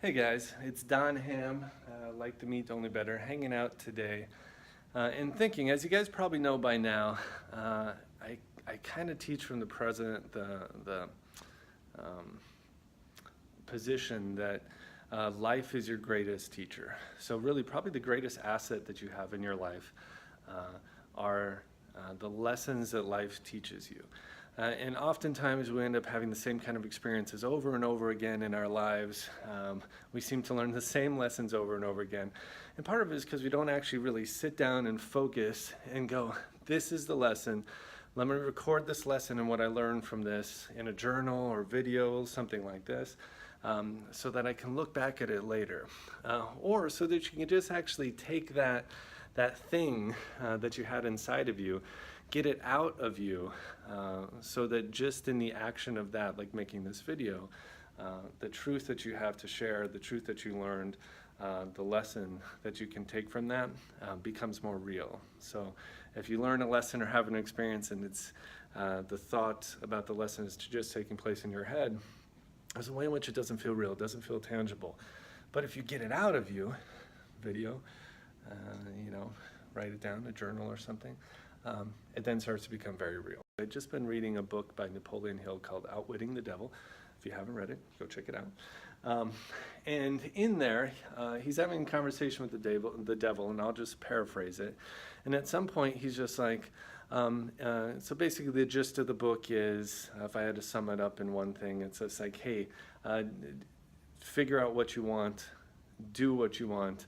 Hey guys, it's Don Ham, like the meat only better, hanging out today and thinking, as you guys probably know by now, I kind of teach from the president the position that life is your greatest teacher. So really probably the greatest asset that you have in your life are the lessons that life teaches you. And oftentimes we end up having the same kind of experiences over and over again in our lives. We seem to learn the same lessons over and over again. And part of it is because we don't actually really sit down and focus and go, this is the lesson. Let me record this lesson and what I learned from this in a journal or video, something like this, so that I can look back at it later. Or so that you can just actually take that thing that you had inside of you, get it out of you, so that just in the action of that, like making this video, the truth that you have to share, the truth that you learned, the lesson that you can take from that becomes more real. So if you learn a lesson or have an experience and it's the thought about the lesson is just taking place in your head, there's a way in which it doesn't feel real, it doesn't feel tangible. But if you get it out of you, video, write it down, a journal or something, it then starts to become very real. I've just been reading a book by Napoleon Hill called Outwitting the Devil. If you haven't read it, go check it out. And in there, he's having a conversation with the devil, and I'll just paraphrase it. And at some point, he's just like, so basically the gist of the book is, if I had to sum it up in one thing, it's just like, hey, figure out what you want, do what you want,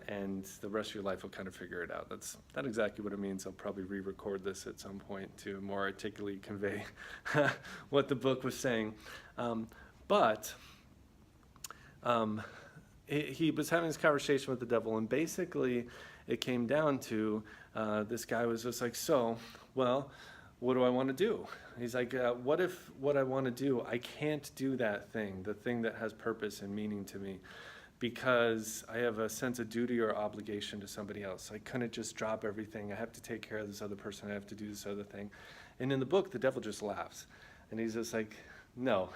and the rest of your life will kind of figure it out. That's not exactly what it means. I'll probably re-record this at some point to more articulately convey what the book was saying. He was having this conversation with the devil, and basically it came down to this guy was just like, so, well, what do I want to do? He's like, what if what I want to do, I can't do that thing, the thing that has purpose and meaning to me, because I have a sense of duty or obligation to somebody else. I couldn't just drop everything. I have to take care of this other person. I have to do this other thing. And in the book, the devil just laughs. And he's just like, no,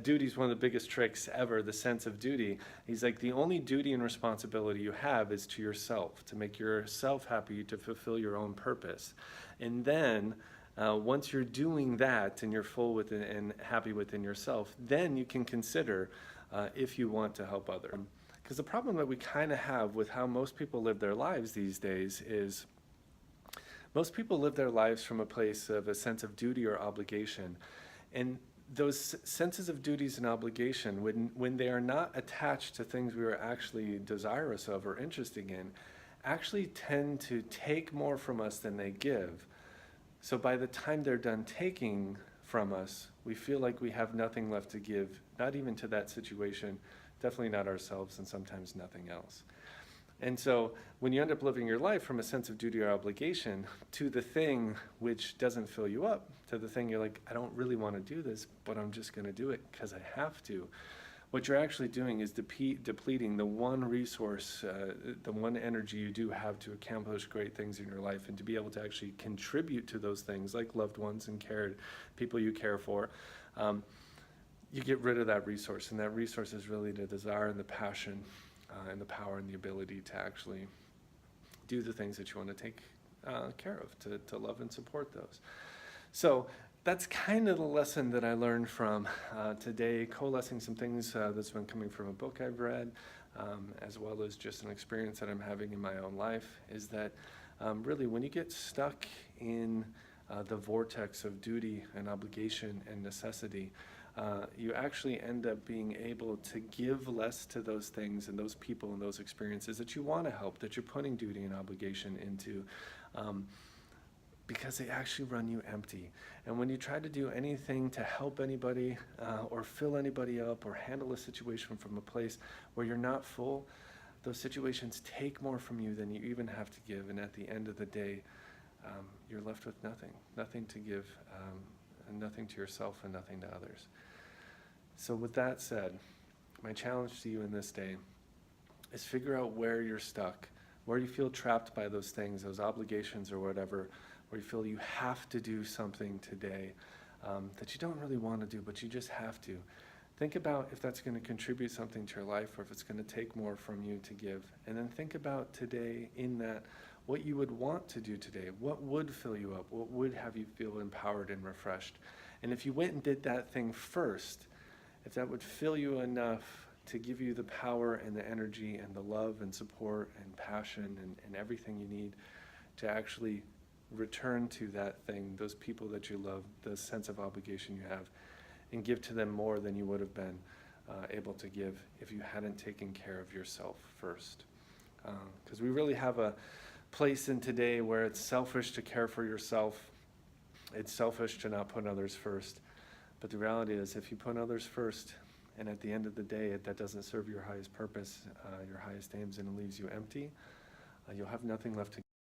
duty is one of the biggest tricks ever, the sense of duty. He's like, the only duty and responsibility you have is to yourself, to make yourself happy, to fulfill your own purpose. And then once you're doing that and you're full within and happy within yourself, then you can consider if you want to help others. Because the problem that we kind of have with how most people live their lives these days is most people live their lives from a place of a sense of duty or obligation. And those senses of duties and obligation, when they are not attached to things we are actually desirous of or interested in, actually tend to take more from us than they give. So by the time they're done taking from us, we feel like we have nothing left to give, not even to that situation, definitely not ourselves, and sometimes nothing else. And so when you end up living your life from a sense of duty or obligation to the thing which doesn't fill you up, to the thing you're like, I don't really want to do this, but I'm just going to do it because I have to, what you're actually doing is depleting the one resource, the one energy you do have to accomplish great things in your life and to be able to actually contribute to those things like loved ones and people you care for. You get rid of that resource, and that resource is really the desire and the passion and the power and the ability to actually do the things that you want to take care of, to love and support those. So that's kind of the lesson that I learned from today, coalescing some things that's been coming from a book I've read, as well as just an experience that I'm having in my own life, is that really when you get stuck in the vortex of duty and obligation and necessity, you actually end up being able to give less to those things and those people and those experiences that you want to help, that you're putting duty and obligation into, because they actually run you empty. And when you try to do anything to help anybody or fill anybody up or handle a situation from a place where you're not full, those situations take more from you than you even have to give. And at the end of the day, you're left with nothing to give, and nothing to yourself and nothing to others. So with that said, my challenge to you in this day is figure out where you're stuck, where you feel trapped by those things, those obligations or whatever, where you feel you have to do something today that you don't really want to do, but you just have to think about if that's going to contribute something to your life or if it's going to take more from you to give. And then think about today in that, what you would want to do today. What would fill you up? What would have you feel empowered and refreshed? And if you went and did that thing first, if that would fill you enough to give you the power and the energy and the love and support and passion and everything you need to actually return to that thing, those people that you love, the sense of obligation you have, and give to them more than you would have been able to give if you hadn't taken care of yourself first. Because we really have a place in today where it's selfish to care for yourself. It's selfish to not put others first. But the reality is, if you put others first, and at the end of the day, that doesn't serve your highest purpose, your highest aims, and it leaves you empty, you'll have nothing left to